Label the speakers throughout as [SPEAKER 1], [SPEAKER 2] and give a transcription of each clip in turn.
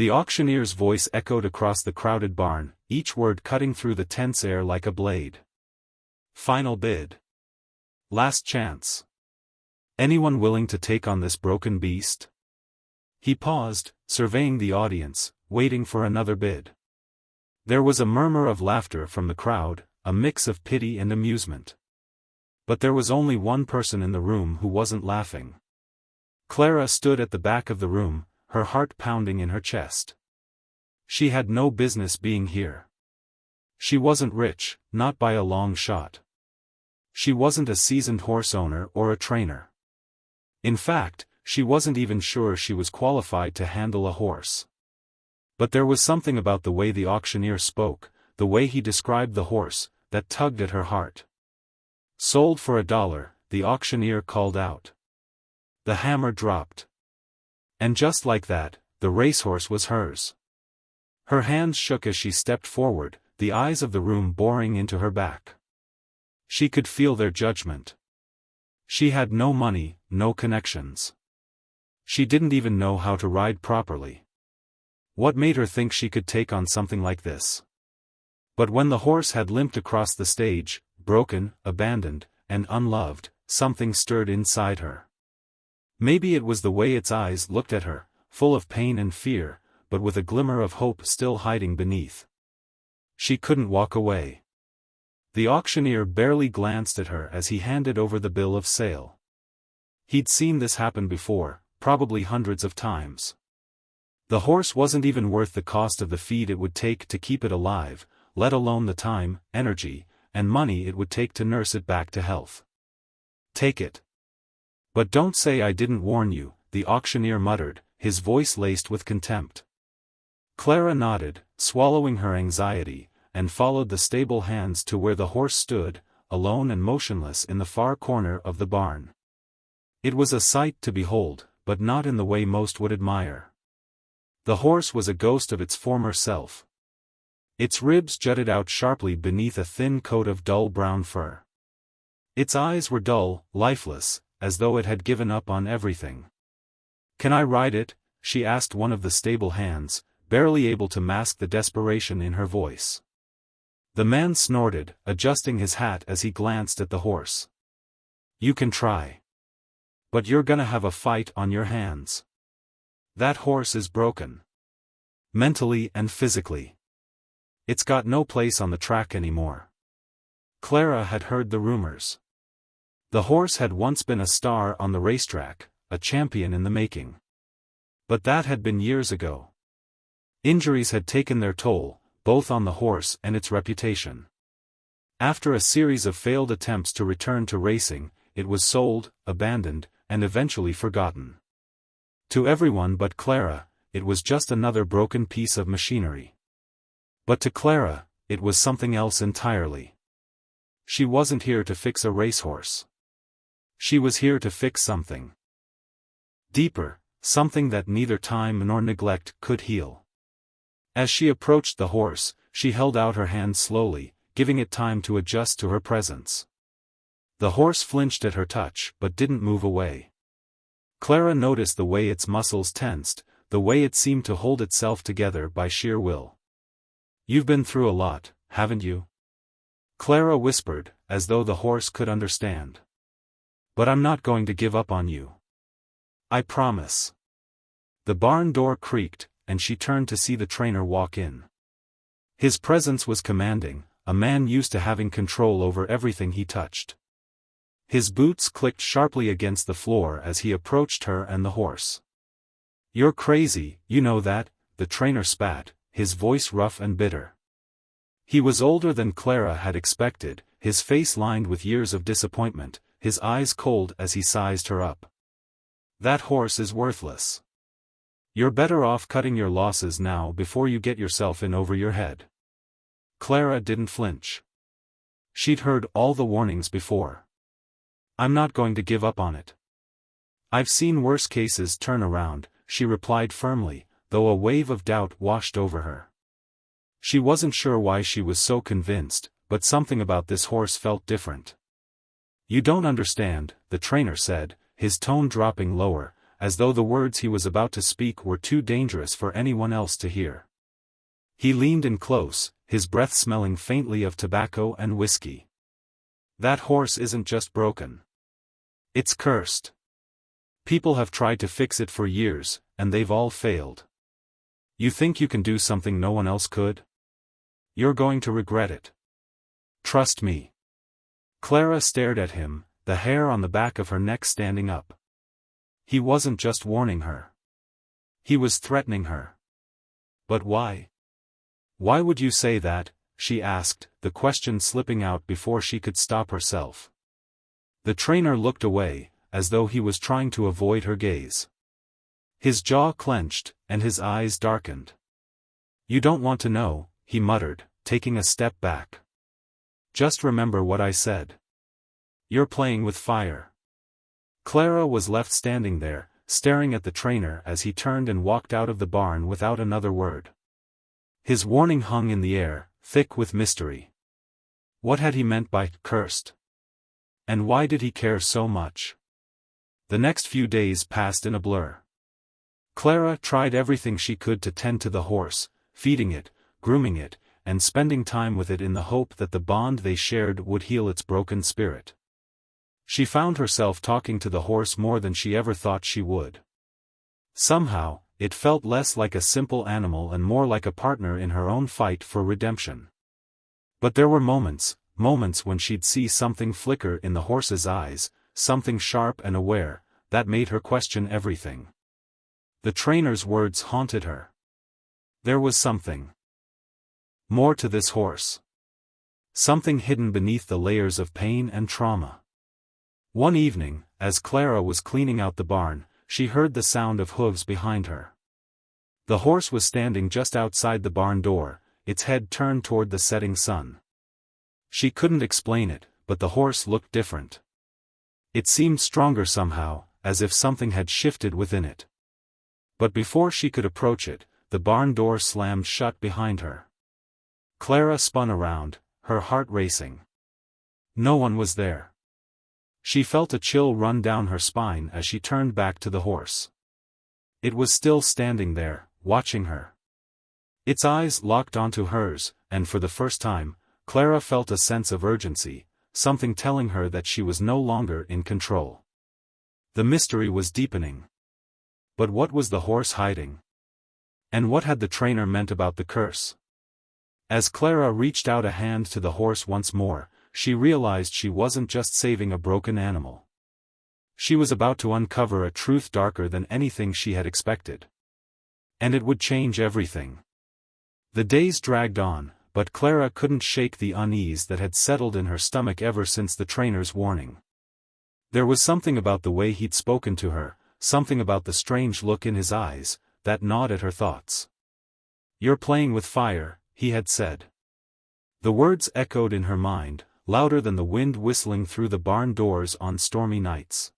[SPEAKER 1] The auctioneer's voice echoed across the crowded barn, each word cutting through the tense air like a blade. Final bid. Last chance. Anyone willing to take on this broken beast? He paused, surveying the audience, waiting for another bid. There was a murmur of laughter from the crowd, a mix of pity and amusement. But there was only one person in the room who wasn't laughing. Clara stood at the back of the room, her heart pounding in her chest. She had no business being here. She wasn't rich, not by a long shot. She wasn't a seasoned horse owner or a trainer. In fact, she wasn't even sure she was qualified to handle a horse. But there was something about the way the auctioneer spoke, the way he described the horse, that tugged at her heart. Sold for $1, the auctioneer called out. The hammer dropped. And just like that, the racehorse was hers. Her hands shook as she stepped forward, the eyes of the room boring into her back. She could feel their judgment. She had no money, no connections. She didn't even know how to ride properly. What made her think she could take on something like this? But when the horse had limped across the stage, broken, abandoned, and unloved, something stirred inside her. Maybe it was the way its eyes looked at her, full of pain and fear, but with a glimmer of hope still hiding beneath. She couldn't walk away. The auctioneer barely glanced at her as he handed over the bill of sale. He'd seen this happen before, probably hundreds of times. The horse wasn't even worth the cost of the feed it would take to keep it alive, let alone the time, energy, and money it would take to nurse it back to health. Take it. But don't say I didn't warn you, the auctioneer muttered, his voice laced with contempt. Clara nodded, swallowing her anxiety, and followed the stable hands to where the horse stood, alone and motionless in the far corner of the barn. It was a sight to behold, but not in the way most would admire. The horse was a ghost of its former self. Its ribs jutted out sharply beneath a thin coat of dull brown fur. Its eyes were dull, lifeless, as though it had given up on everything. "Can I ride it?" she asked one of the stable hands, barely able to mask the desperation in her voice. The man snorted, adjusting his hat as he glanced at the horse. "You can try. But you're gonna have a fight on your hands. That horse is broken. Mentally and physically. It's got no place on the track anymore." Clara had heard the rumors. The horse had once been a star on the racetrack, a champion in the making. But that had been years ago. Injuries had taken their toll, both on the horse and its reputation. After a series of failed attempts to return to racing, it was sold, abandoned, and eventually forgotten. To everyone but Clara, it was just another broken piece of machinery. But to Clara, it was something else entirely. She wasn't here to fix a racehorse. She was here to fix something deeper, something that neither time nor neglect could heal. As she approached the horse, she held out her hand slowly, giving it time to adjust to her presence. The horse flinched at her touch but didn't move away. Clara noticed the way its muscles tensed, the way it seemed to hold itself together by sheer will. "You've been through a lot, haven't you?" Clara whispered, as though the horse could understand. "But I'm not going to give up on you. I promise." The barn door creaked, and she turned to see the trainer walk in. His presence was commanding, a man used to having control over everything he touched. His boots clicked sharply against the floor as he approached her and the horse. "You're crazy, you know that," the trainer spat, his voice rough and bitter. He was older than Clara had expected, his face lined with years of disappointment, his eyes cold as he sized her up. "That horse is worthless. You're better off cutting your losses now before you get yourself in over your head." Clara didn't flinch. She'd heard all the warnings before. "I'm not going to give up on it. I've seen worse cases turn around," she replied firmly, though a wave of doubt washed over her. She wasn't sure why she was so convinced, but something about this horse felt different. "You don't understand," the trainer said, his tone dropping lower, as though the words he was about to speak were too dangerous for anyone else to hear. He leaned in close, his breath smelling faintly of tobacco and whiskey. "That horse isn't just broken. It's cursed. People have tried to fix it for years, and they've all failed. You think you can do something no one else could? You're going to regret it. Trust me." Clara stared at him, the hair on the back of her neck standing up. He wasn't just warning her. He was threatening her. "But why? Why would you say that?" she asked, the question slipping out before she could stop herself. The trainer looked away, as though he was trying to avoid her gaze. His jaw clenched, and his eyes darkened. "You don't want to know," he muttered, taking a step back. "Just remember what I said. You're playing with fire." Clara was left standing there, staring at the trainer as he turned and walked out of the barn without another word. His warning hung in the air, thick with mystery. What had he meant by cursed? And why did he care so much? The next few days passed in a blur. Clara tried everything she could to tend to the horse, feeding it, grooming it, and spending time with it in the hope that the bond they shared would heal its broken spirit. She found herself talking to the horse more than she ever thought she would. Somehow, it felt less like a simple animal and more like a partner in her own fight for redemption. But there were moments when she'd see something flicker in the horse's eyes, something sharp and aware, that made her question everything. The trainer's words haunted her. There was something more to this horse. Something hidden beneath the layers of pain and trauma. One evening, as Clara was cleaning out the barn, she heard the sound of hooves behind her. The horse was standing just outside the barn door, its head turned toward the setting sun. She couldn't explain it, but the horse looked different. It seemed stronger somehow, as if something had shifted within it. But before she could approach it, the barn door slammed shut behind her. Clara spun around, her heart racing. No one was there. She felt a chill run down her spine as she turned back to the horse. It was still standing there, watching her. Its eyes locked onto hers, and for the first time, Clara felt a sense of urgency, something telling her that she was no longer in control. The mystery was deepening. But what was the horse hiding? And what had the trainer meant about the curse? As Clara reached out a hand to the horse once more, she realized she wasn't just saving a broken animal. She was about to uncover a truth darker than anything she had expected. And it would change everything. The days dragged on, but Clara couldn't shake the unease that had settled in her stomach ever since the trainer's warning. There was something about the way he'd spoken to her, something about the strange look in his eyes, that gnawed at her thoughts. "You're playing with fire," he had said. The words echoed in her mind, louder than the wind whistling through the barn doors on stormy nights.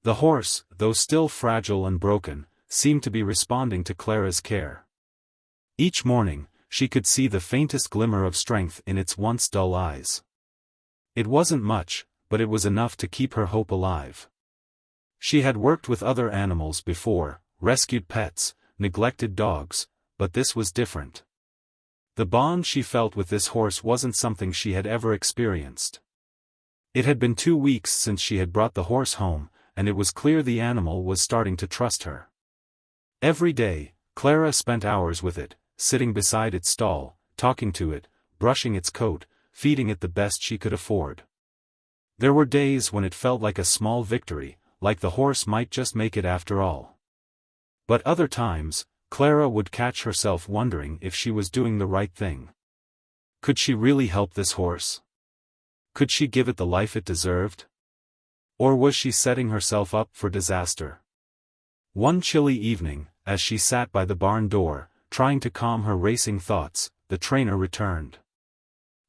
[SPEAKER 1] The horse, though still fragile and broken, seemed to be responding to Clara's care. Each morning, she could see the faintest glimmer of strength in its once dull eyes. It wasn't much, but it was enough to keep her hope alive. She had worked with other animals before, rescued pets, neglected dogs, but this was different. The bond she felt with this horse wasn't something she had ever experienced. It had been 2 weeks since she had brought the horse home, and it was clear the animal was starting to trust her. Every day, Clara spent hours with it, sitting beside its stall, talking to it, brushing its coat, feeding it the best she could afford. There were days when it felt like a small victory, like the horse might just make it after all. But other times, Clara would catch herself wondering if she was doing the right thing. Could she really help this horse? Could she give it the life it deserved? Or was she setting herself up for disaster? One chilly evening, as she sat by the barn door, trying to calm her racing thoughts, the trainer returned.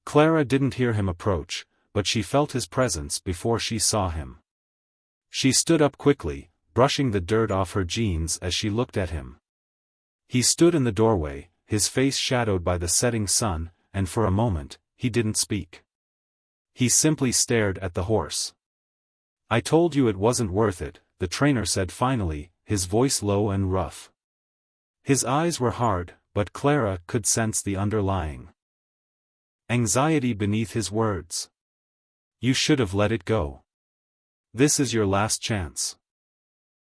[SPEAKER 1] Clara didn't hear him approach, but she felt his presence before she saw him. She stood up quickly, brushing the dirt off her jeans as she looked at him. He stood in the doorway, his face shadowed by the setting sun, and for a moment, he didn't speak. He simply stared at the horse. "I told you it wasn't worth it," the trainer said finally, his voice low and rough. His eyes were hard, but Clara could sense the underlying anxiety beneath his words. You should have let it go. This is your last chance.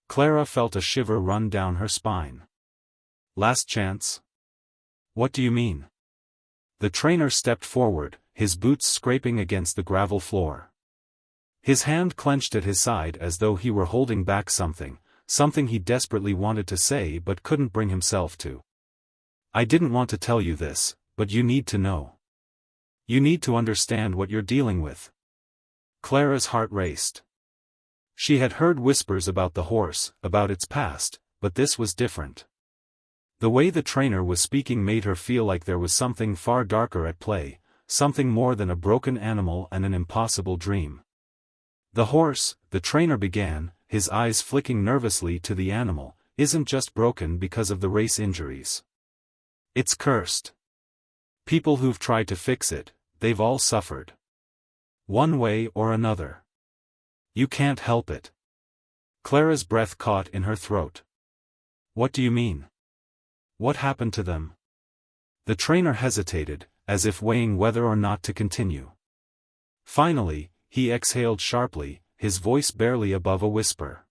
[SPEAKER 1] Clara felt a shiver run down her spine. Last chance? What do you mean? The trainer stepped forward, his boots scraping against the gravel floor. His hand clenched at his side as though he were holding back something he desperately wanted to say but couldn't bring himself to. I didn't want to tell you this, but you need to know. You need to understand what you're dealing with. Clara's heart raced. She had heard whispers about the horse, about its past, but this was different. The way the trainer was speaking made her feel like there was something far darker at play, something more than a broken animal and an impossible dream. The horse, the trainer began, his eyes flicking nervously to the animal, isn't just broken because of the race injuries. It's cursed. People who've tried to fix it, they've all suffered. One way or another. You can't help it. Clara's breath caught in her throat. What do you mean? What happened to them? The trainer hesitated, as if weighing whether or not to continue. Finally, he exhaled sharply, his voice barely above a whisper.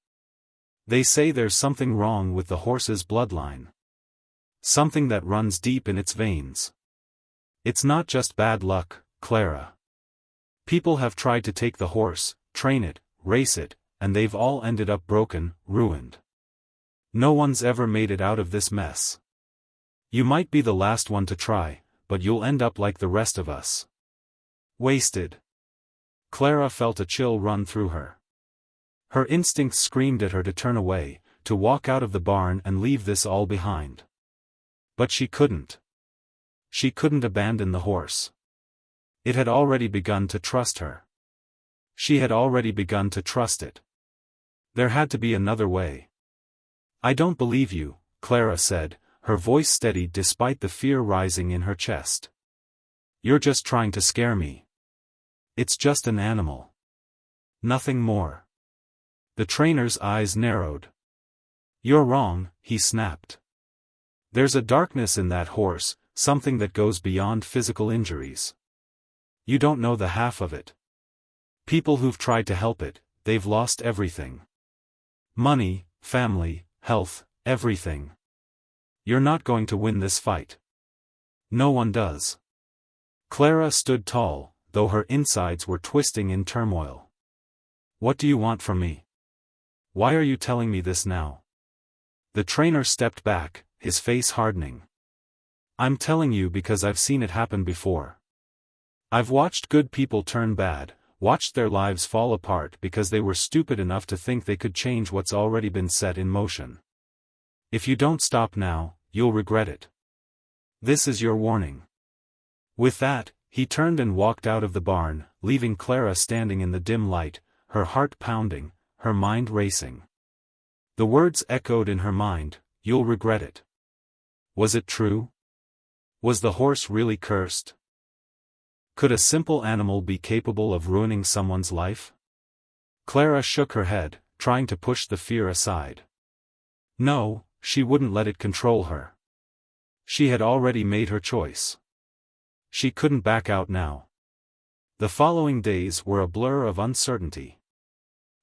[SPEAKER 1] They say there's something wrong with the horse's bloodline. Something that runs deep in its veins. It's not just bad luck, Clara. People have tried to take the horse, train it, race it, and they've all ended up broken, ruined. No one's ever made it out of this mess. You might be the last one to try, but you'll end up like the rest of us. Wasted. Clara felt a chill run through her. Her instincts screamed at her to turn away, to walk out of the barn and leave this all behind. But she couldn't. She couldn't abandon the horse. It had already begun to trust her. She had already begun to trust it. There had to be another way. I don't believe you, Clara said, her voice steady despite the fear rising in her chest. You're just trying to scare me. It's just an animal. Nothing more. The trainer's eyes narrowed. You're wrong, he snapped. There's a darkness in that horse, something that goes beyond physical injuries. You don't know the half of it. People who've tried to help it, they've lost everything. Money, family, health, everything. You're not going to win this fight. No one does. Clara stood tall, though her insides were twisting in turmoil. What do you want from me? Why are you telling me this now? The trainer stepped back, his face hardening. I'm telling you because I've seen it happen before. I've watched good people turn bad, watched their lives fall apart because they were stupid enough to think they could change what's already been set in motion. If you don't stop now, you'll regret it. This is your warning. With that, he turned and walked out of the barn, leaving Clara standing in the dim light, her heart pounding, her mind racing. The words echoed in her mind, you'll regret it. Was it true? Was the horse really cursed? Could a simple animal be capable of ruining someone's life? Clara shook her head, trying to push the fear aside. No, she wouldn't let it control her. She had already made her choice. She couldn't back out now. The following days were a blur of uncertainty.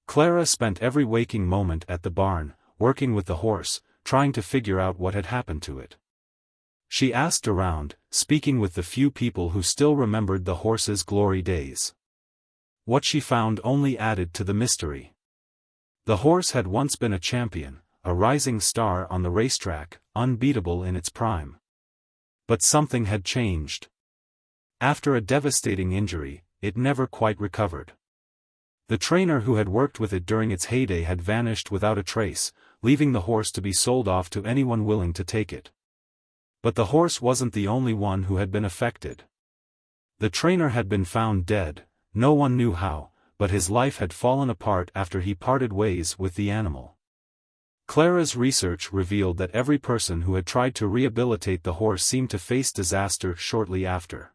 [SPEAKER 1] Clara spent every waking moment at the barn, working with the horse, trying to figure out what had happened to it. She asked around, speaking with the few people who still remembered the horse's glory days. What she found only added to the mystery. The horse had once been a champion, a rising star on the racetrack, unbeatable in its prime. But something had changed. After a devastating injury, it never quite recovered. The trainer who had worked with it during its heyday had vanished without a trace, leaving the horse to be sold off to anyone willing to take it. But the horse wasn't the only one who had been affected. The trainer had been found dead, no one knew how, but his life had fallen apart after he parted ways with the animal. Clara's research revealed that every person who had tried to rehabilitate the horse seemed to face disaster shortly after.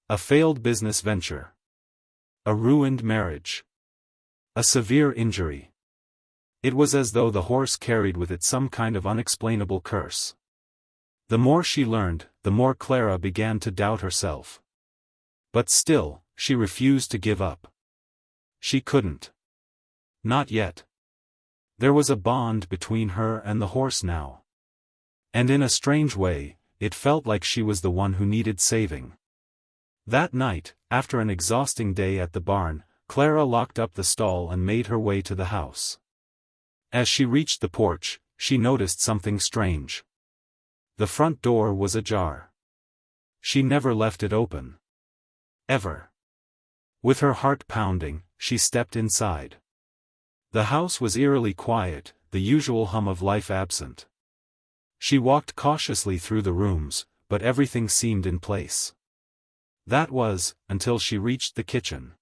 [SPEAKER 1] A failed business venture. A ruined marriage. A severe injury. It was as though the horse carried with it some kind of unexplainable curse. The more she learned, the more Clara began to doubt herself. But still, she refused to give up. She couldn't. Not yet. There was a bond between her and the horse now. And in a strange way, it felt like she was the one who needed saving. That night, after an exhausting day at the barn, Clara locked up the stall and made her way to the house. As she reached the porch, she noticed something strange. The front door was ajar. She never left it open. Ever. With her heart pounding, she stepped inside. The house was eerily quiet, the usual hum of life absent. She walked cautiously through the rooms, but everything seemed in place. That was, until she reached the kitchen.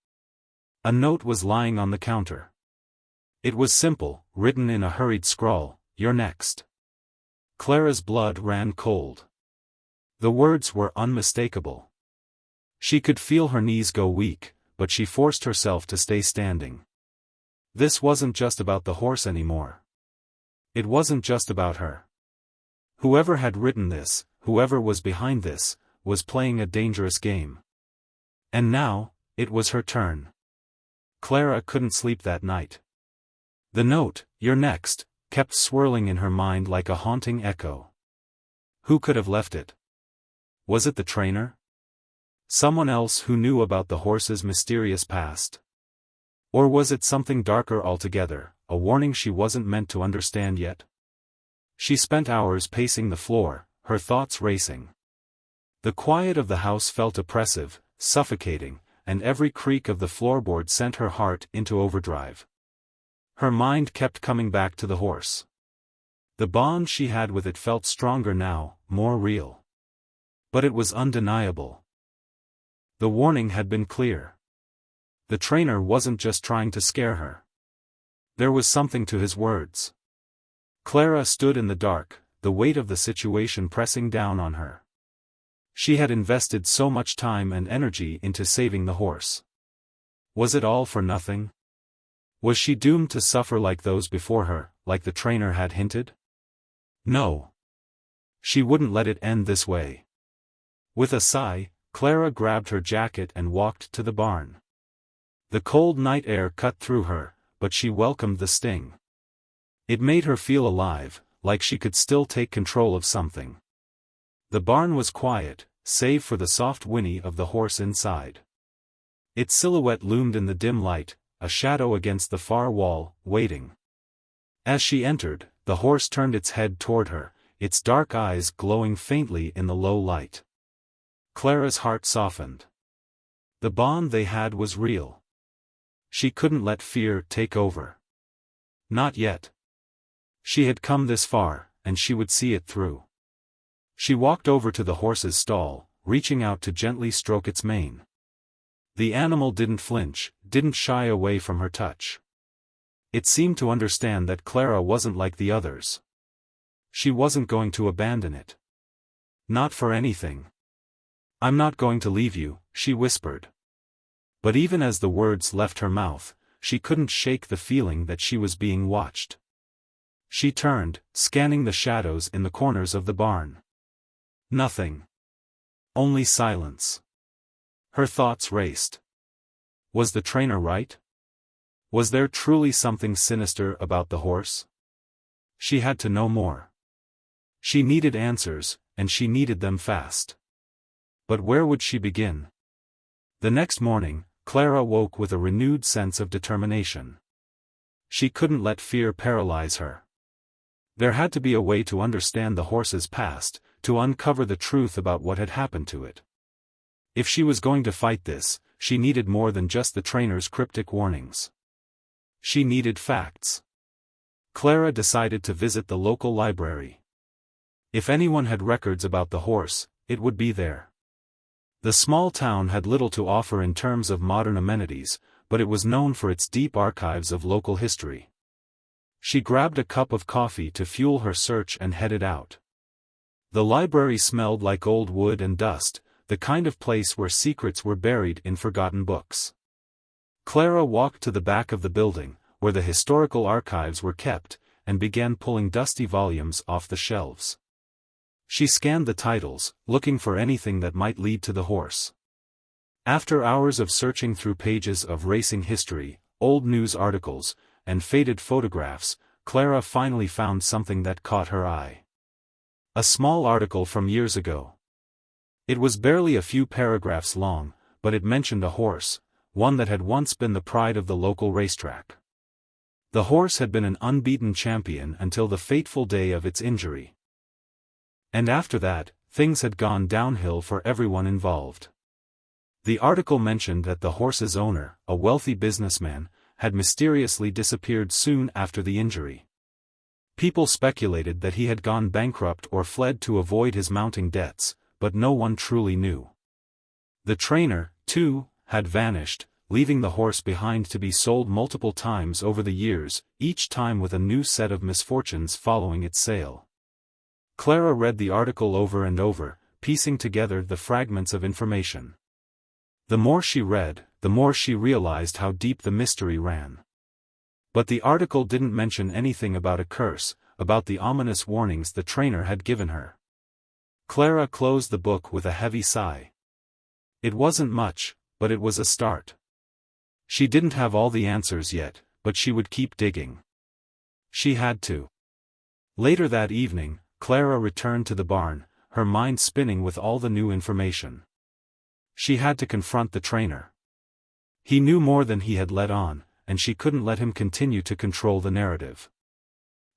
[SPEAKER 1] A note was lying on the counter. It was simple, written in a hurried scrawl, "You're next." Clara's blood ran cold. The words were unmistakable. She could feel her knees go weak, but she forced herself to stay standing. This wasn't just about the horse anymore. It wasn't just about her. Whoever had written this, whoever was behind this, was playing a dangerous game. And now, it was her turn. Clara couldn't sleep that night. The note, "You're next," kept swirling in her mind like a haunting echo. Who could have left it? Was it the trainer? Someone else who knew about the horse's mysterious past? Or was it something darker altogether, a warning she wasn't meant to understand yet? She spent hours pacing the floor, her thoughts racing. The quiet of the house felt oppressive, suffocating, and every creak of the floorboard sent her heart into overdrive. Her mind kept coming back to the horse. The bond she had with it felt stronger now, more real. But it was undeniable. The warning had been clear. The trainer wasn't just trying to scare her. There was something to his words. Clara stood in the dark, the weight of the situation pressing down on her. She had invested so much time and energy into saving the horse. Was it all for nothing? Was she doomed to suffer like those before her, like the trainer had hinted? No. She wouldn't let it end this way. With a sigh, Clara grabbed her jacket and walked to the barn. The cold night air cut through her, but she welcomed the sting. It made her feel alive, like she could still take control of something. The barn was quiet, save for the soft whinny of the horse inside. Its silhouette loomed in the dim light, a shadow against the far wall, waiting. As she entered, the horse turned its head toward her, its dark eyes glowing faintly in the low light. Clara's heart softened. The bond they had was real. She couldn't let fear take over. Not yet. She had come this far, and she would see it through. She walked over to the horse's stall, reaching out to gently stroke its mane. The animal didn't flinch, didn't shy away from her touch. It seemed to understand that Clara wasn't like the others. She wasn't going to abandon it. Not for anything. "I'm not going to leave you," she whispered. But even as the words left her mouth, she couldn't shake the feeling that she was being watched. She turned, scanning the shadows in the corners of the barn. Nothing. Only silence. Her thoughts raced. Was the trainer right? Was there truly something sinister about the horse? She had to know more. She needed answers, and she needed them fast. But where would she begin? The next morning, Clara woke with a renewed sense of determination. She couldn't let fear paralyze her. There had to be a way to understand the horse's past, to uncover the truth about what had happened to it. If she was going to fight this, she needed more than just the trainer's cryptic warnings. She needed facts. Clara decided to visit the local library. If anyone had records about the horse, it would be there. The small town had little to offer in terms of modern amenities, but it was known for its deep archives of local history. She grabbed a cup of coffee to fuel her search and headed out. The library smelled like old wood and dust, the kind of place where secrets were buried in forgotten books. Clara walked to the back of the building, where the historical archives were kept, and began pulling dusty volumes off the shelves. She scanned the titles, looking for anything that might lead to the horse. After hours of searching through pages of racing history, old news articles, and faded photographs, Clara finally found something that caught her eye. A small article from years ago. It was barely a few paragraphs long, but it mentioned a horse, one that had once been the pride of the local racetrack. The horse had been an unbeaten champion until the fateful day of its injury. And after that, things had gone downhill for everyone involved. The article mentioned that the horse's owner, a wealthy businessman, had mysteriously disappeared soon after the injury. People speculated that he had gone bankrupt or fled to avoid his mounting debts, but no one truly knew. The trainer, too, had vanished, leaving the horse behind to be sold multiple times over the years, each time with a new set of misfortunes following its sale. Clara read the article over and over, piecing together the fragments of information. The more she read, the more she realized how deep the mystery ran. But the article didn't mention anything about a curse, about the ominous warnings the trainer had given her. Clara closed the book with a heavy sigh. It wasn't much, but it was a start. She didn't have all the answers yet, but she would keep digging. She had to. Later that evening, Clara returned to the barn, her mind spinning with all the new information. She had to confront the trainer. He knew more than he had let on, and she couldn't let him continue to control the narrative.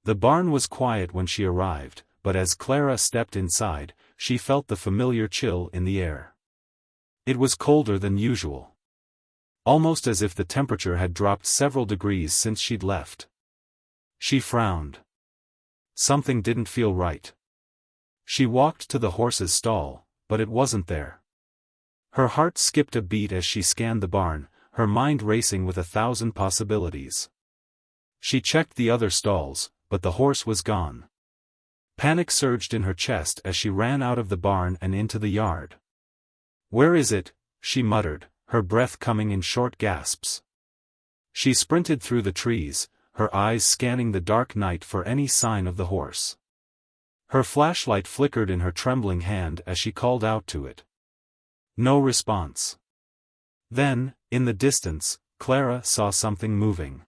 [SPEAKER 1] The barn was quiet when she arrived, but as Clara stepped inside, she felt the familiar chill in the air. It was colder than usual. Almost as if the temperature had dropped several degrees since she'd left. She frowned. Something didn't feel right. She walked to the horse's stall, but it wasn't there. Her heart skipped a beat as she scanned the barn, her mind racing with 1,000 possibilities. She checked the other stalls, but the horse was gone. Panic surged in her chest as she ran out of the barn and into the yard. "Where is it?" she muttered, her breath coming in short gasps. She sprinted through the trees, her eyes scanning the dark night for any sign of the horse. Her flashlight flickered in her trembling hand as she called out to it. No response. Then, in the distance, Clara saw something moving.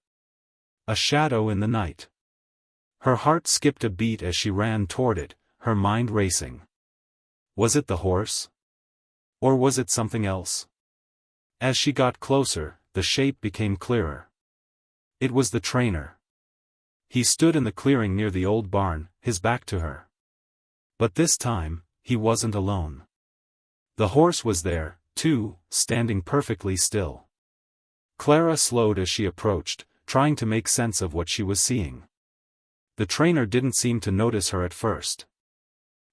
[SPEAKER 1] A shadow in the night. Her heart skipped a beat as she ran toward it, her mind racing. Was it the horse? Or was it something else? As she got closer, the shape became clearer. It was the trainer. He stood in the clearing near the old barn, his back to her. But this time, he wasn't alone. The horse was there, too, standing perfectly still. Clara slowed as she approached, trying to make sense of what she was seeing. The trainer didn't seem to notice her at first.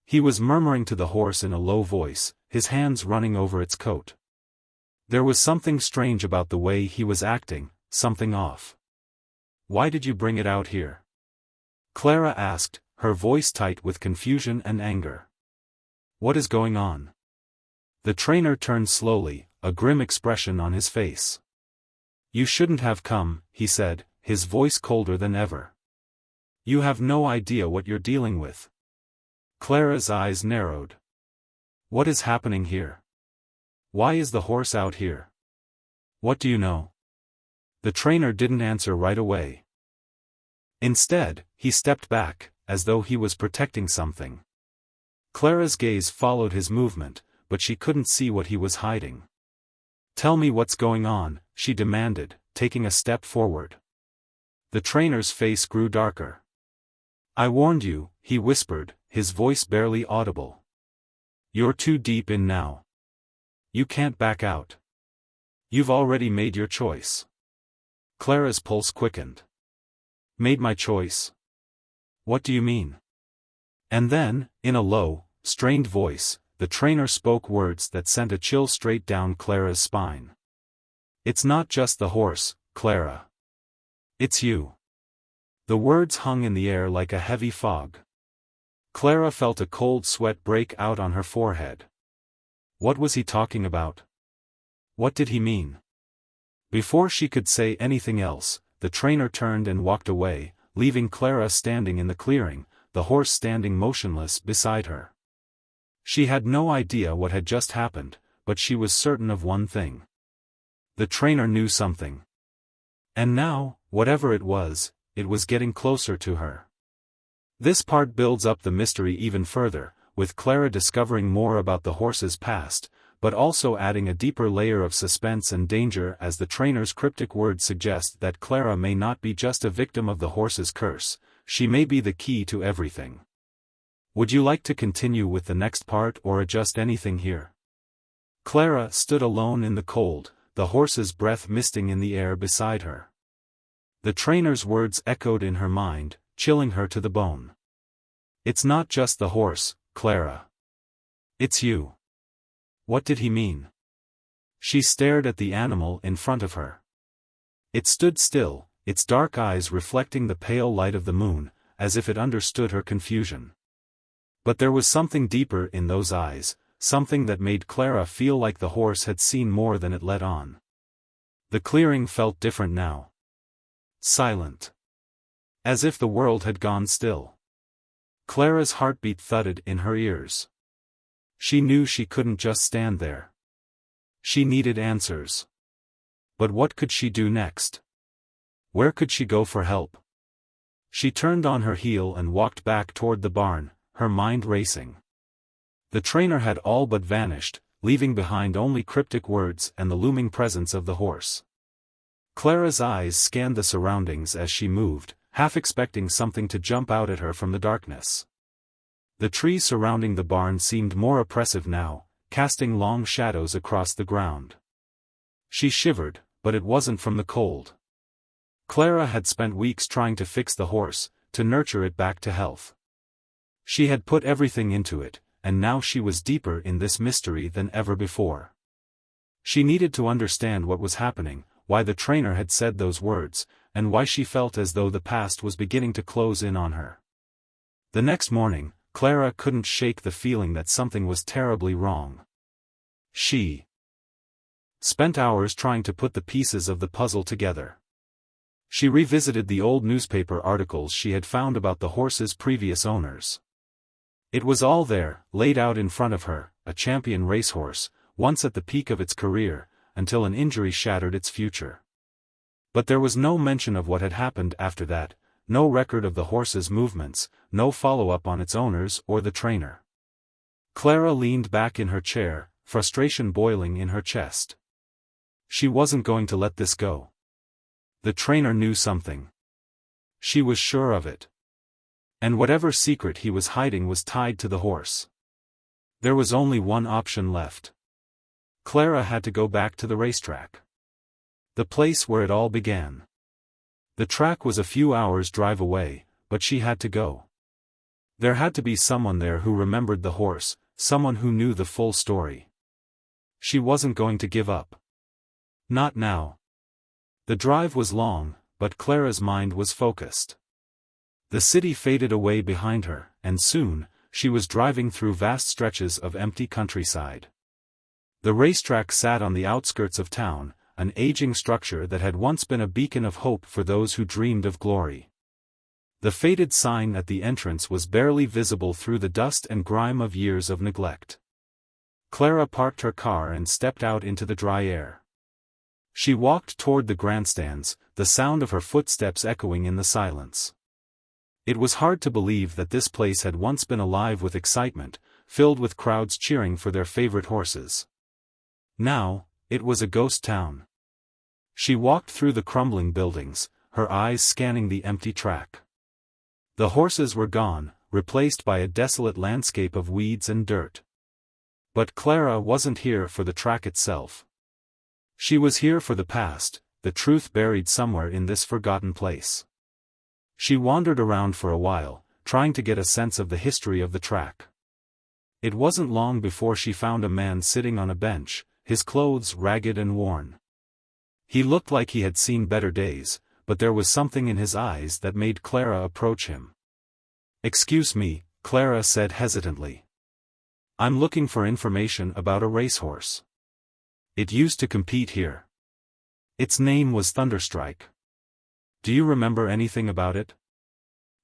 [SPEAKER 1] He was murmuring to the horse in a low voice, his hands running over its coat. There was something strange about the way he was acting, something off. "Why did you bring it out here?" Clara asked, her voice tight with confusion and anger. "What is going on?" The trainer turned slowly, a grim expression on his face. "You shouldn't have come," he said, his voice colder than ever. "You have no idea what you're dealing with." Clara's eyes narrowed. "What is happening here? Why is the horse out here? What do you know?" The trainer didn't answer right away. Instead, he stepped back, as though he was protecting something. Clara's gaze followed his movement, but she couldn't see what he was hiding. "Tell me what's going on," she demanded, taking a step forward. The trainer's face grew darker. "I warned you," he whispered, his voice barely audible. "You're too deep in now. You can't back out. You've already made your choice." Clara's pulse quickened. "Made my choice? What do you mean?" And then, in a low, strained voice, the trainer spoke words that sent a chill straight down Clara's spine. "It's not just the horse, Clara. It's you." The words hung in the air like a heavy fog. Clara felt a cold sweat break out on her forehead. What was he talking about? What did he mean? Before she could say anything else, the trainer turned and walked away, leaving Clara standing in the clearing, the horse standing motionless beside her. She had no idea what had just happened, but she was certain of one thing. The trainer knew something. And now, whatever it was getting closer to her. This part builds up the mystery even further, with Clara discovering more about the horse's past, but also adding a deeper layer of suspense and danger as the trainer's cryptic words suggest that Clara may not be just a victim of the horse's curse, she may be the key to everything. Would you like to continue with the next part or adjust anything here? Clara stood alone in the cold, the horse's breath misting in the air beside her. The trainer's words echoed in her mind, chilling her to the bone. It's not just the horse, Clara. It's you. What did he mean? She stared at the animal in front of her. It stood still, its dark eyes reflecting the pale light of the moon, as if it understood her confusion. But there was something deeper in those eyes, something that made Clara feel like the horse had seen more than it let on. The clearing felt different now. Silent. As if the world had gone still. Clara's heartbeat thudded in her ears. She knew she couldn't just stand there. She needed answers. But what could she do next? Where could she go for help? She turned on her heel and walked back toward the barn, her mind racing. The trainer had all but vanished, leaving behind only cryptic words and the looming presence of the horse. Clara's eyes scanned the surroundings as she moved, half expecting something to jump out at her from the darkness. The trees surrounding the barn seemed more oppressive now, casting long shadows across the ground. She shivered, but it wasn't from the cold. Clara had spent weeks trying to fix the horse, to nurture it back to health. She had put everything into it, and now she was deeper in this mystery than ever before. She needed to understand what was happening, why the trainer had said those words, and why she felt as though the past was beginning to close in on her. The next morning, Clara couldn't shake the feeling that something was terribly wrong. She spent hours trying to put the pieces of the puzzle together. She revisited the old newspaper articles she had found about the horse's previous owners. It was all there, laid out in front of her, a champion racehorse, once at the peak of its career, until an injury shattered its future. But there was no mention of what had happened after that, no record of the horse's movements, no follow-up on its owners or the trainer. Clara leaned back in her chair, frustration boiling in her chest. She wasn't going to let this go. The trainer knew something. She was sure of it. And whatever secret he was hiding was tied to the horse. There was only one option left. Clara had to go back to the racetrack. The place where it all began. The track was a few hours' drive away, but she had to go. There had to be someone there who remembered the horse, someone who knew the full story. She wasn't going to give up. Not now. The drive was long, but Clara's mind was focused. The city faded away behind her, and soon, she was driving through vast stretches of empty countryside. The racetrack sat on the outskirts of town, an aging structure that had once been a beacon of hope for those who dreamed of glory. The faded sign at the entrance was barely visible through the dust and grime of years of neglect. Clara parked her car and stepped out into the dry air. She walked toward the grandstands, the sound of her footsteps echoing in the silence. It was hard to believe that this place had once been alive with excitement, filled with crowds cheering for their favorite horses. Now, it was a ghost town. She walked through the crumbling buildings, her eyes scanning the empty track. The horses were gone, replaced by a desolate landscape of weeds and dirt. But Clara wasn't here for the track itself. She was here for the past, the truth buried somewhere in this forgotten place. She wandered around for a while, trying to get a sense of the history of the track. It wasn't long before she found a man sitting on a bench, his clothes ragged and worn. He looked like he had seen better days, but there was something in his eyes that made Clara approach him. "Excuse me," Clara said hesitantly. "I'm looking for information about a racehorse. It used to compete here. Its name was Thunderstrike." Do you remember anything about it?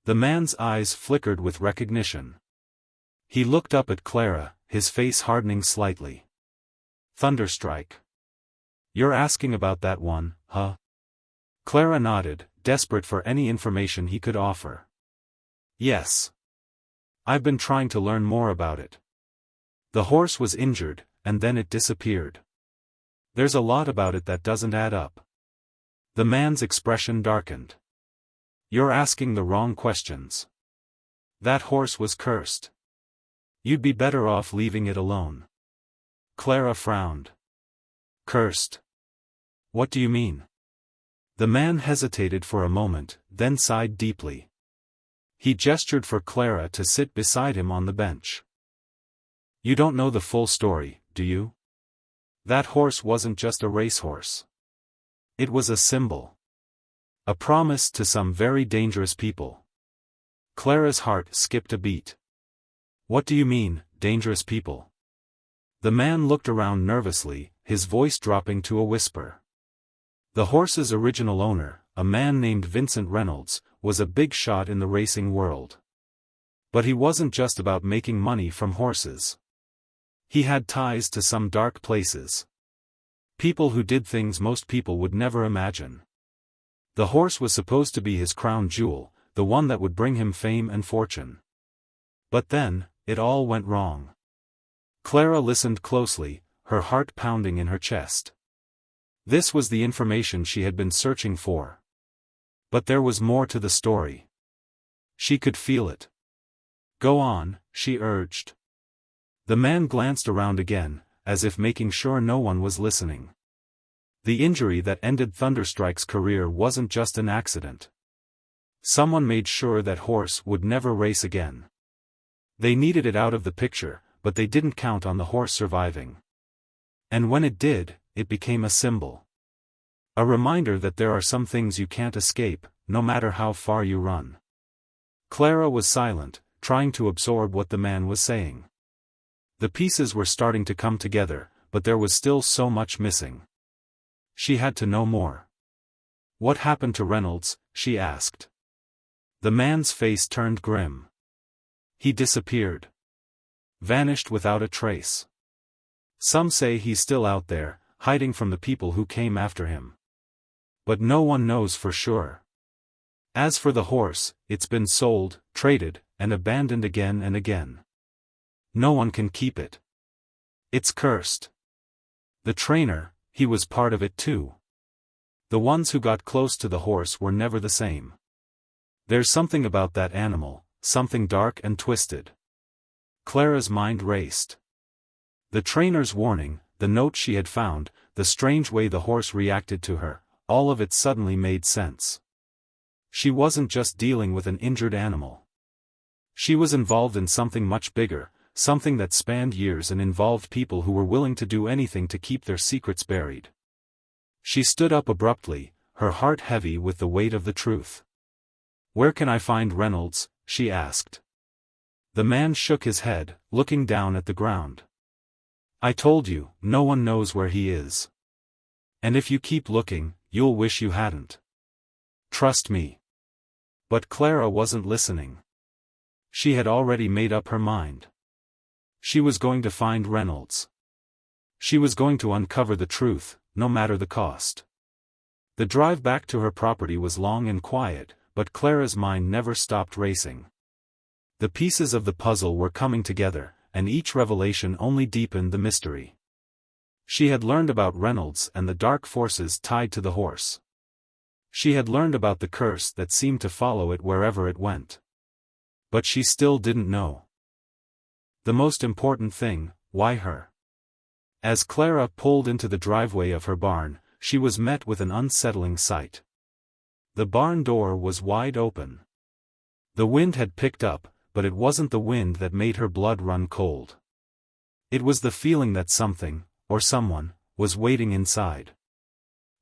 [SPEAKER 1] The man's eyes flickered with recognition. He looked up at Clara, his face hardening slightly. Thunderstrike. You're asking about that one, huh? Clara nodded, desperate for any information he could offer. Yes. I've been trying to learn more about it. The horse was injured, and then it disappeared. There's a lot about it that doesn't add up. The man's expression darkened. You're asking the wrong questions. That horse was cursed. You'd be better off leaving it alone. Clara frowned. Cursed? What do you mean? The man hesitated for a moment, then sighed deeply. He gestured for Clara to sit beside him on the bench. You don't know the full story, do you? That horse wasn't just a racehorse. It was a symbol. A promise to some very dangerous people. Clara's heart skipped a beat. What do you mean, dangerous people? The man looked around nervously, his voice dropping to a whisper. The horse's original owner, a man named Vincent Reynolds, was a big shot in the racing world. But he wasn't just about making money from horses. He had ties to some dark places. People who did things most people would never imagine. The horse was supposed to be his crown jewel, the one that would bring him fame and fortune. But then, it all went wrong. Clara listened closely, her heart pounding in her chest. This was the information she had been searching for. But there was more to the story. She could feel it. Go on, she urged. The man glanced around again, as if making sure no one was listening. The injury that ended Thunderstrike's career wasn't just an accident. Someone made sure that horse would never race again. They needed it out of the picture, but they didn't count on the horse surviving. And when it did, it became a symbol. A reminder that there are some things you can't escape, no matter how far you run. Clara was silent, trying to absorb what the man was saying. The pieces were starting to come together, but there was still so much missing. She had to know more. What happened to Reynolds? She asked. The man's face turned grim. He disappeared. Vanished without a trace. Some say he's still out there, hiding from the people who came after him. But no one knows for sure. As for the horse, it's been sold, traded, and abandoned again and again. No one can keep it. It's cursed. The trainer, he was part of it too. The ones who got close to the horse were never the same. There's something about that animal, something dark and twisted. Clara's mind raced. The trainer's warning, the note she had found, the strange way the horse reacted to her, all of it suddenly made sense. She wasn't just dealing with an injured animal. She was involved in something much bigger, something that spanned years and involved people who were willing to do anything to keep their secrets buried. She stood up abruptly, her heart heavy with the weight of the truth. Where can I find Reynolds? She asked. The man shook his head, looking down at the ground. I told you, no one knows where he is. And if you keep looking, you'll wish you hadn't. Trust me. But Clara wasn't listening. She had already made up her mind. She was going to find Reynolds. She was going to uncover the truth, no matter the cost. The drive back to her property was long and quiet, but Clara's mind never stopped racing. The pieces of the puzzle were coming together, and each revelation only deepened the mystery. She had learned about Reynolds and the dark forces tied to the horse. She had learned about the curse that seemed to follow it wherever it went. But she still didn't know. The most important thing, why her? As Clara pulled into the driveway of her barn, she was met with an unsettling sight. The barn door was wide open. The wind had picked up, but it wasn't the wind that made her blood run cold. It was the feeling that something, or someone, was waiting inside.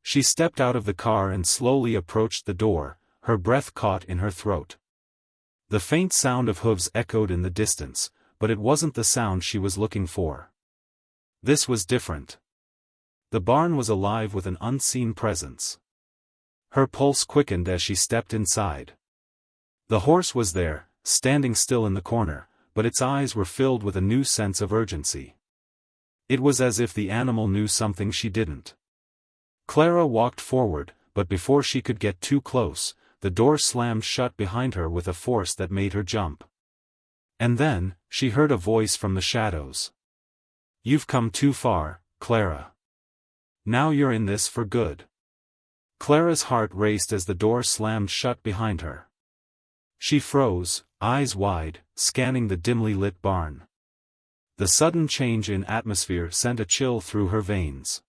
[SPEAKER 1] She stepped out of the car and slowly approached the door, her breath caught in her throat. The faint sound of hooves echoed in the distance, but it wasn't the sound she was looking for. This was different. The barn was alive with an unseen presence. Her pulse quickened as she stepped inside. The horse was there, standing still in the corner, but its eyes were filled with a new sense of urgency. It was as if the animal knew something she didn't. Clara walked forward, but before she could get too close, the door slammed shut behind her with a force that made her jump. And then, she heard a voice from the shadows. "You've come too far, Clara. Now you're in this for good." Clara's heart raced as the door slammed shut behind her. She froze, eyes wide, scanning the dimly lit barn. The sudden change in atmosphere sent a chill through her veins.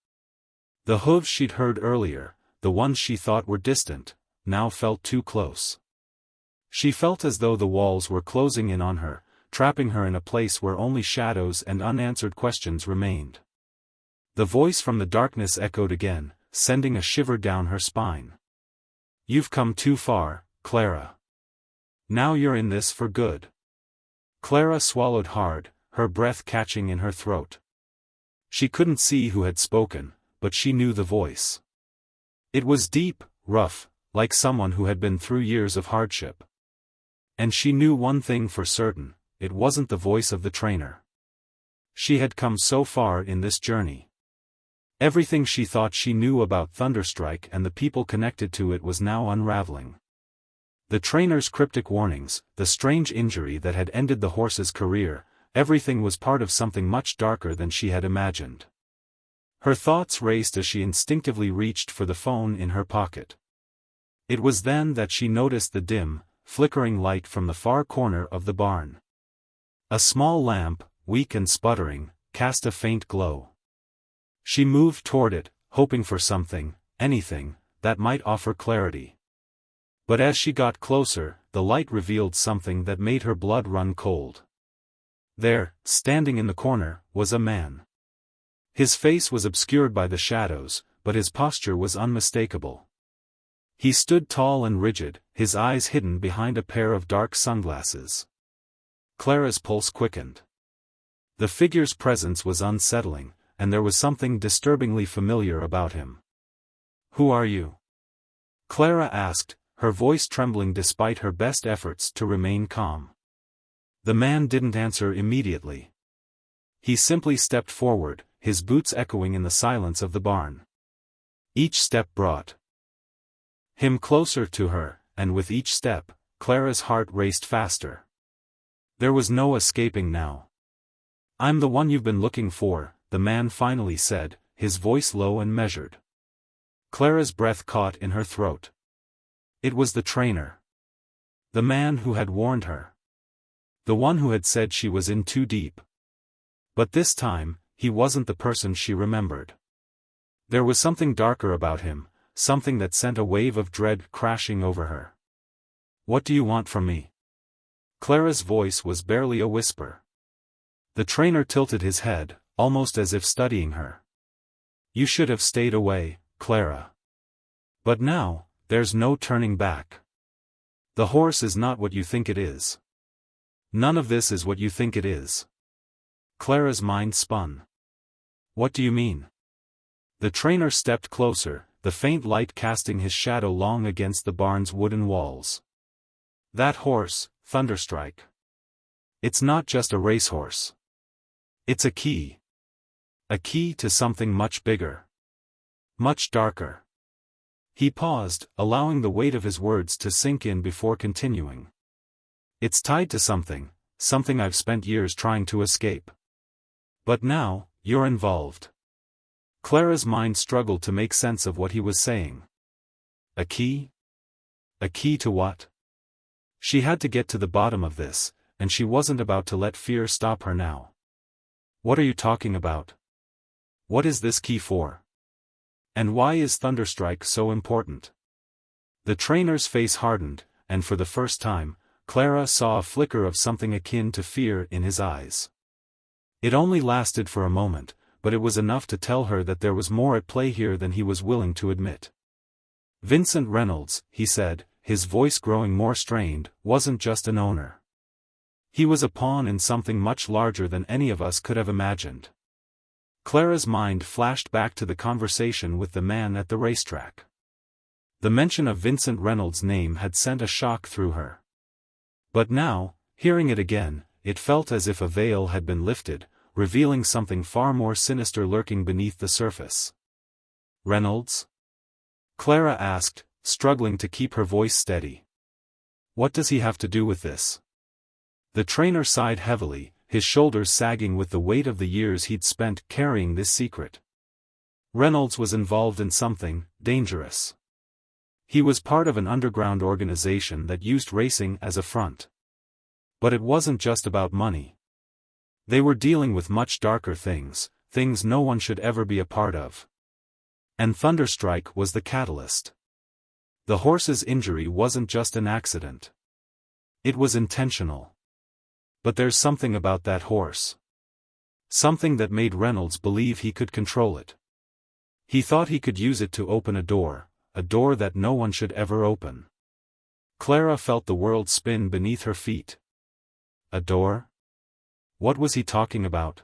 [SPEAKER 1] The hooves she'd heard earlier, the ones she thought were distant, now felt too close. She felt as though the walls were closing in on her, trapping her in a place where only shadows and unanswered questions remained. The voice from the darkness echoed again, sending a shiver down her spine. "You've come too far, Clara. Now you're in this for good." Clara swallowed hard, her breath catching in her throat. She couldn't see who had spoken, but she knew the voice. It was deep, rough, like someone who had been through years of hardship. And she knew one thing for certain, it wasn't the voice of the trainer. She had come so far in this journey. Everything she thought she knew about Thunderstrike and the people connected to it was now unraveling. The trainer's cryptic warnings, the strange injury that had ended the horse's career, everything was part of something much darker than she had imagined. Her thoughts raced as she instinctively reached for the phone in her pocket. It was then that she noticed the dim, flickering light from the far corner of the barn. A small lamp, weak and sputtering, cast a faint glow. She moved toward it, hoping for something, anything, that might offer clarity. But as she got closer, the light revealed something that made her blood run cold. There, standing in the corner, was a man. His face was obscured by the shadows, but his posture was unmistakable. He stood tall and rigid, his eyes hidden behind a pair of dark sunglasses. Clara's pulse quickened. The figure's presence was unsettling, and there was something disturbingly familiar about him. "Who are you?" Clara asked, her voice trembling despite her best efforts to remain calm. The man didn't answer immediately. He simply stepped forward, his boots echoing in the silence of the barn. Each step brought him closer to her, and with each step, Clara's heart raced faster. There was no escaping now. "I'm the one you've been looking for," the man finally said, his voice low and measured. Clara's breath caught in her throat. It was the trainer. The man who had warned her. The one who had said she was in too deep. But this time, he wasn't the person she remembered. There was something darker about him, something that sent a wave of dread crashing over her. "What do you want from me?" Clara's voice was barely a whisper. The trainer tilted his head, almost as if studying her. "You should have stayed away, Clara. But now, there's no turning back. The horse is not what you think it is. None of this is what you think it is." Clara's mind spun. "What do you mean?" The trainer stepped closer, the faint light casting his shadow long against the barn's wooden walls. "That horse, Thunderstrike. It's not just a racehorse. It's a key. A key to something much bigger. Much darker." He paused, allowing the weight of his words to sink in before continuing. "It's tied to something, something I've spent years trying to escape. But now, you're involved." Clara's mind struggled to make sense of what he was saying. A key? A key to what? She had to get to the bottom of this, and she wasn't about to let fear stop her now. "What are you talking about? What is this key for? And why is Thunderstrike so important?" The trainer's face hardened, and for the first time, Clara saw a flicker of something akin to fear in his eyes. It only lasted for a moment, but it was enough to tell her that there was more at play here than he was willing to admit. "Vincent Reynolds," he said, his voice growing more strained, "wasn't just an owner. He was a pawn in something much larger than any of us could have imagined." Clara's mind flashed back to the conversation with the man at the racetrack. The mention of Vincent Reynolds' name had sent a shock through her. But now, hearing it again, it felt as if a veil had been lifted, revealing something far more sinister lurking beneath the surface. Reynolds? Clara asked, struggling to keep her voice steady. What does he have to do with this? The trainer sighed heavily, his shoulders sagging with the weight of the years he'd spent carrying this secret. Reynolds was involved in something dangerous. He was part of an underground organization that used racing as a front. But it wasn't just about money. They were dealing with much darker things, things no one should ever be a part of. And Thunderstrike was the catalyst. The horse's injury wasn't just an accident. It was intentional. But there's something about that horse. Something that made Reynolds believe he could control it. He thought he could use it to open a door that no one should ever open. Clara felt the world spin beneath her feet. A door? What was he talking about?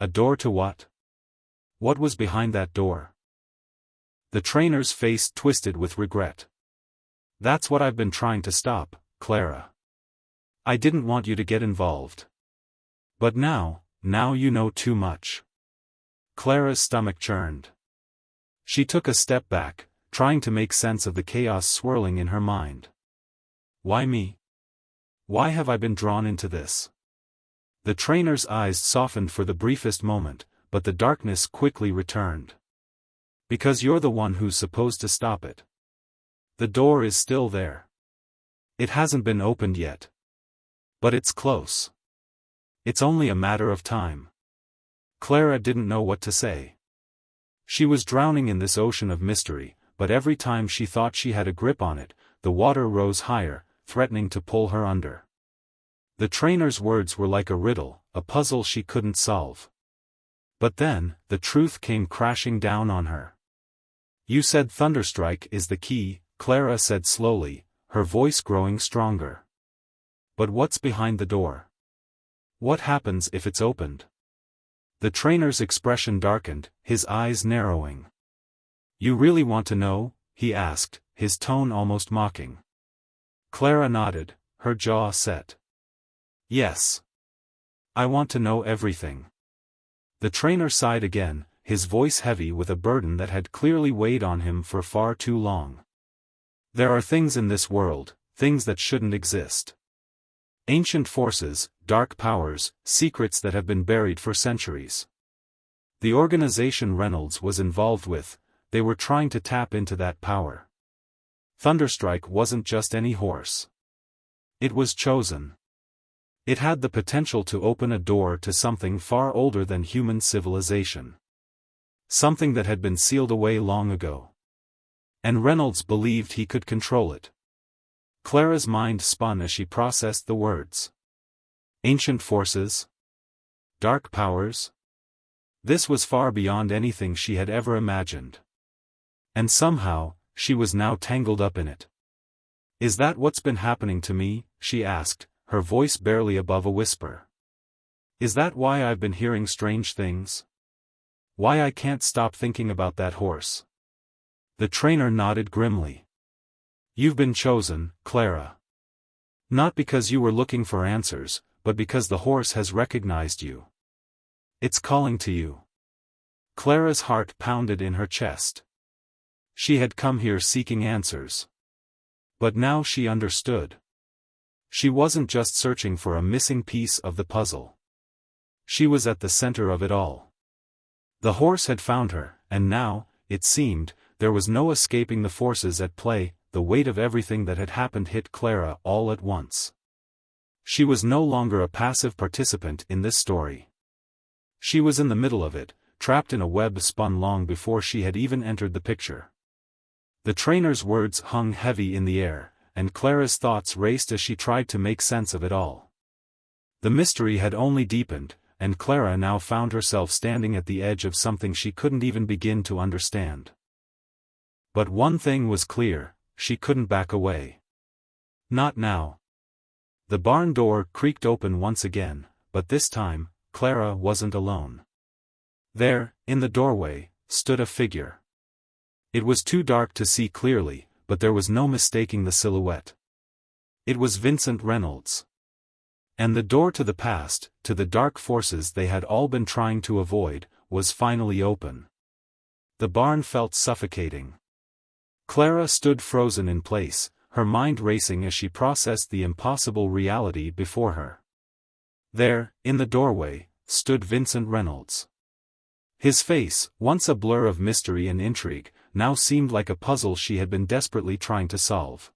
[SPEAKER 1] A door to what? What was behind that door? The trainer's face twisted with regret. That's what I've been trying to stop, Clara. I didn't want you to get involved. But now you know too much. Clara's stomach churned. She took a step back, trying to make sense of the chaos swirling in her mind. Why me? Why have I been drawn into this? The trainer's eyes softened for the briefest moment, but the darkness quickly returned. Because you're the one who's supposed to stop it. The door is still there. It hasn't been opened yet. But it's close. It's only a matter of time. Clara didn't know what to say. She was drowning in this ocean of mystery, but every time she thought she had a grip on it, the water rose higher, threatening to pull her under. The trainer's words were like a riddle, a puzzle she couldn't solve. But then, the truth came crashing down on her. You said Thunderstrike is the key, Clara said slowly, her voice growing stronger. But what's behind the door? What happens if it's opened? The trainer's expression darkened, his eyes narrowing. You really want to know? He asked, his tone almost mocking. Clara nodded, her jaw set. Yes. I want to know everything. The trainer sighed again, his voice heavy with a burden that had clearly weighed on him for far too long. There are things in this world, things that shouldn't exist. Ancient forces, dark powers, secrets that have been buried for centuries. The organization Reynolds was involved with, they were trying to tap into that power. Thunderstrike wasn't just any horse. It was chosen. It had the potential to open a door to something far older than human civilization. Something that had been sealed away long ago. And Reynolds believed he could control it. Clara's mind spun as she processed the words. Ancient forces? Dark powers? This was far beyond anything she had ever imagined. And somehow, she was now tangled up in it. Is that what's been happening to me? She asked, her voice barely above a whisper. Is that why I've been hearing strange things? Why I can't stop thinking about that horse? The trainer nodded grimly. You've been chosen, Clara. Not because you were looking for answers, but because the horse has recognized you. It's calling to you. Clara's heart pounded in her chest. She had come here seeking answers. But now she understood. She wasn't just searching for a missing piece of the puzzle. She was at the center of it all. The horse had found her, and now, it seemed, there was no escaping the forces at play. The weight of everything that had happened hit Clara all at once. She was no longer a passive participant in this story. She was in the middle of it, trapped in a web spun long before she had even entered the picture. The trainer's words hung heavy in the air, and Clara's thoughts raced as she tried to make sense of it all. The mystery had only deepened, and Clara now found herself standing at the edge of something she couldn't even begin to understand. But one thing was clear. She couldn't back away. Not now. The barn door creaked open once again, but this time, Clara wasn't alone. There, in the doorway, stood a figure. It was too dark to see clearly, but there was no mistaking the silhouette. It was Vincent Reynolds. And the door to the past, to the dark forces they had all been trying to avoid, was finally open. The barn felt suffocating. Clara stood frozen in place, her mind racing as she processed the impossible reality before her. There, in the doorway, stood Vincent Reynolds. His face, once a blur of mystery and intrigue, now seemed like a puzzle she had been desperately trying to solve.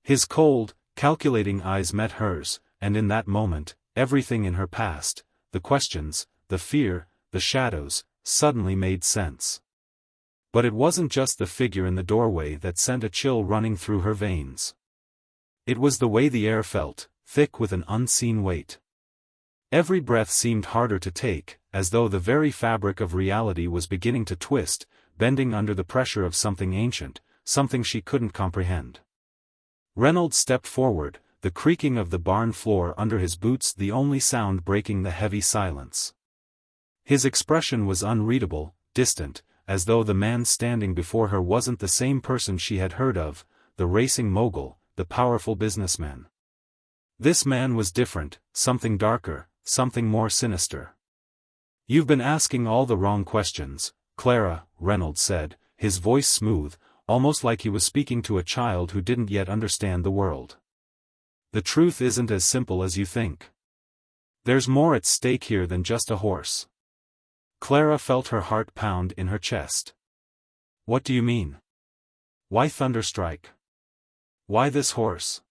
[SPEAKER 1] His cold, calculating eyes met hers, and in that moment, everything in her past, the questions, the fear, the shadows, suddenly made sense. But it wasn't just the figure in the doorway that sent a chill running through her veins. It was the way the air felt, thick with an unseen weight. Every breath seemed harder to take, as though the very fabric of reality was beginning to twist, bending under the pressure of something ancient, something she couldn't comprehend. Reynolds stepped forward, the creaking of the barn floor under his boots the only sound breaking the heavy silence. His expression was unreadable, distant, as though the man standing before her wasn't the same person she had heard of, the racing mogul, the powerful businessman. This man was different, something darker, something more sinister. "You've been asking all the wrong questions, Clara," Reynolds said, his voice smooth, almost like he was speaking to a child who didn't yet understand the world. "The truth isn't as simple as you think. There's more at stake here than just a horse." Clara felt her heart pound in her chest. "What do you mean? Why Thunderstrike? Why this horse?"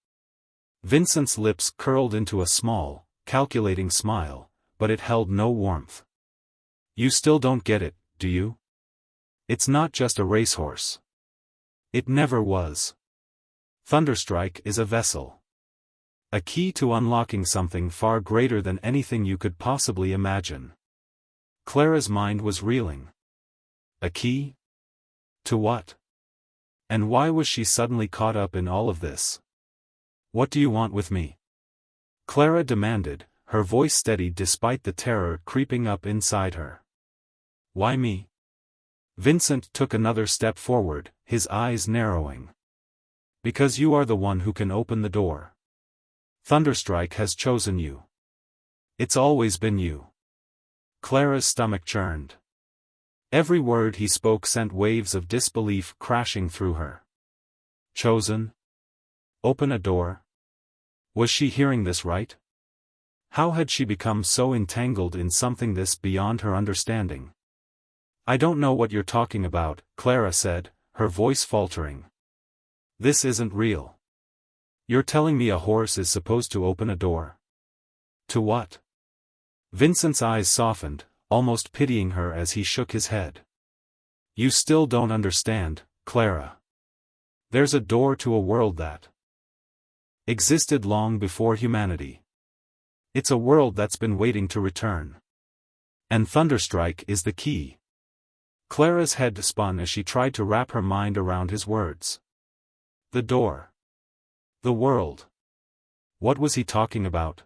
[SPEAKER 1] Vincent's lips curled into a small, calculating smile, but it held no warmth. "You still don't get it, do you? It's not just a racehorse. It never was. Thunderstrike is a vessel. A key to unlocking something far greater than anything you could possibly imagine." Clara's mind was reeling. A key? To what? And why was she suddenly caught up in all of this? "What do you want with me?" Clara demanded, her voice steady despite the terror creeping up inside her. "Why me?" Vincent took another step forward, his eyes narrowing. "Because you are the one who can open the door. Thunderstrike has chosen you. It's always been you." Clara's stomach churned. Every word he spoke sent waves of disbelief crashing through her. Chosen? Open a door? Was she hearing this right? How had she become so entangled in something this beyond her understanding? "I don't know what you're talking about," Clara said, her voice faltering. "This isn't real. You're telling me a horse is supposed to open a door? To what?" Vincent's eyes softened, almost pitying her as he shook his head. "You still don't understand, Clara. There's a door to a world that existed long before humanity. It's a world that's been waiting to return. And Thunderstrike is the key." Clara's head spun as she tried to wrap her mind around his words. The door. The world. What was he talking about?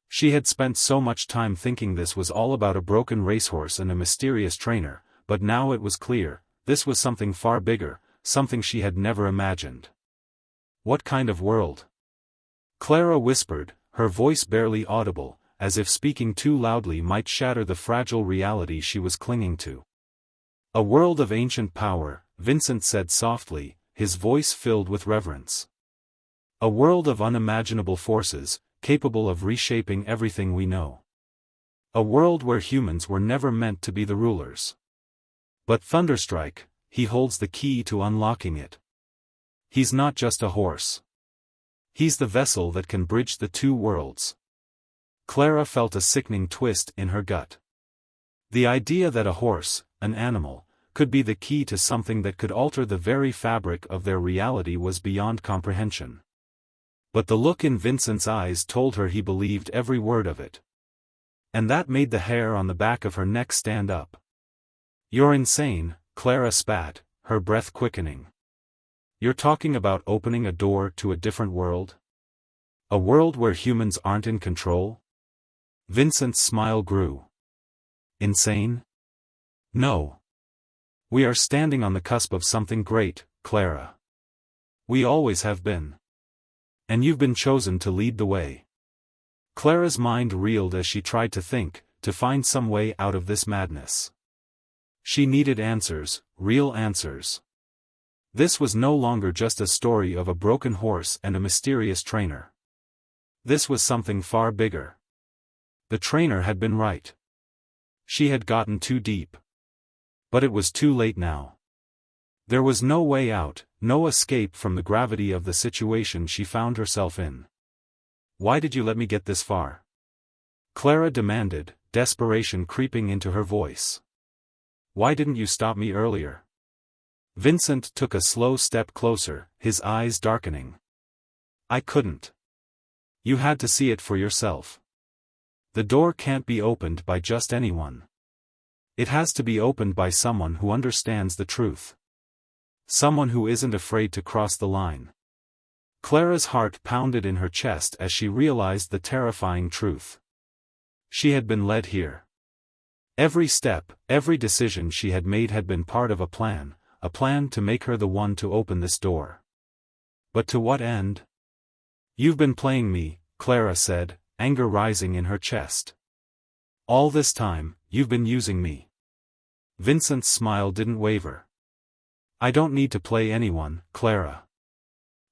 [SPEAKER 1] She had spent so much time thinking this was all about a broken racehorse and a mysterious trainer, but now it was clear, this was something far bigger, something she had never imagined. "What kind of world?" Clara whispered, her voice barely audible, as if speaking too loudly might shatter the fragile reality she was clinging to. "A world of ancient power," Vincent said softly, his voice filled with reverence. "A world of unimaginable forces, capable of reshaping everything we know. A world where humans were never meant to be the rulers. But Thunderstrike, he holds the key to unlocking it. He's not just a horse. He's the vessel that can bridge the two worlds." Clara felt a sickening twist in her gut. The idea that a horse, an animal, could be the key to something that could alter the very fabric of their reality was beyond comprehension. But the look in Vincent's eyes told her he believed every word of it. And that made the hair on the back of her neck stand up. "You're insane," Clara spat, her breath quickening. "You're talking about opening a door to a different world? A world where humans aren't in control?" Vincent's smile grew. "Insane? No. We are standing on the cusp of something great, Clara. We always have been. And you've been chosen to lead the way. Clara's mind reeled as she tried to think, to find some way out of this madness. She needed answers, real answers. This was no longer just a story of a broken horse and a mysterious trainer. This was something far bigger. The trainer had been right. She had gotten too deep. But it was too late now. There was no way out, no escape from the gravity of the situation she found herself in. Why did you let me get this far? Clara demanded, desperation creeping into her voice. Why didn't you stop me earlier? Vincent took a slow step closer, his eyes darkening. I couldn't. You had to see it for yourself. The door can't be opened by just anyone. It has to be opened by someone who understands the truth. Someone who isn't afraid to cross the line. Clara's heart pounded in her chest as she realized the terrifying truth. She had been led here. Every step, every decision she had made had been part of a plan to make her the one to open this door. But to what end? You've been playing me, Clara said, anger rising in her chest. All this time, you've been using me. Vincent's smile didn't waver. I don't need to play anyone, Clara.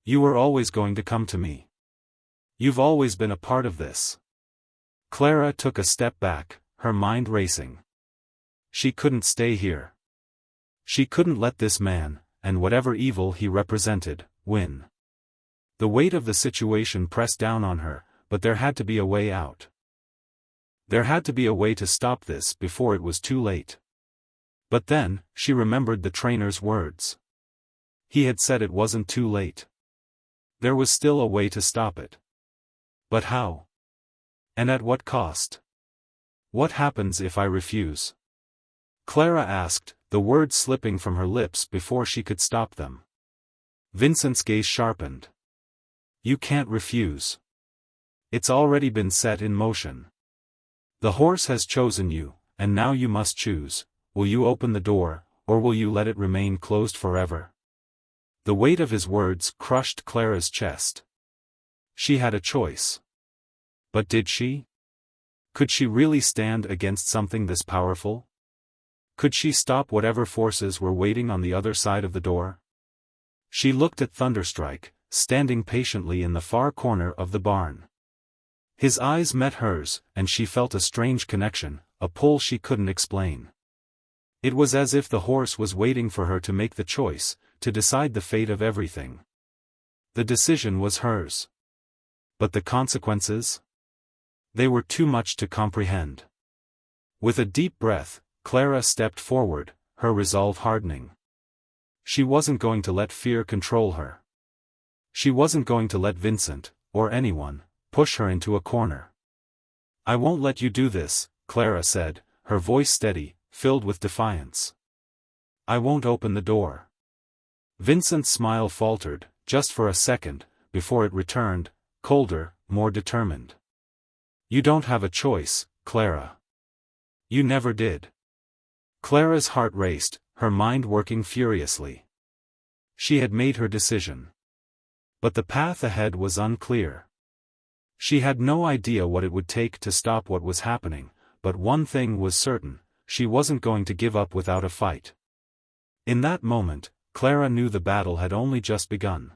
[SPEAKER 1] You were always going to come to me. You've always been a part of this. Clara took a step back, her mind racing. She couldn't stay here. She couldn't let this man, and whatever evil he represented, win. The weight of the situation pressed down on her, but there had to be a way out. There had to be a way to stop this before it was too late. But then, she remembered the trainer's words. He had said it wasn't too late. There was still a way to stop it. But how? And at what cost? What happens if I refuse? Clara asked, the words slipping from her lips before she could stop them. Vincent's gaze sharpened. You can't refuse. It's already been set in motion. The horse has chosen you, and now you must choose. Will you open the door, or will you let it remain closed forever? The weight of his words crushed Clara's chest. She had a choice. But did she? Could she really stand against something this powerful? Could she stop whatever forces were waiting on the other side of the door? She looked at Thunderstrike, standing patiently in the far corner of the barn. His eyes met hers, and she felt a strange connection, a pull she couldn't explain. It was as if the horse was waiting for her to make the choice, to decide the fate of everything. The decision was hers. But the consequences? They were too much to comprehend. With a deep breath, Clara stepped forward, her resolve hardening. She wasn't going to let fear control her. She wasn't going to let Vincent, or anyone, push her into a corner. I won't let you do this, Clara said, her voice steady, filled with defiance. I won't open the door. Vincent's smile faltered, just for a second, before it returned, colder, more determined. You don't have a choice, Clara. You never did. Clara's heart raced, her mind working furiously. She had made her decision. But the path ahead was unclear. She had no idea what it would take to stop what was happening, but one thing was certain, she wasn't going to give up without a fight. In that moment, Clara knew the battle had only just begun.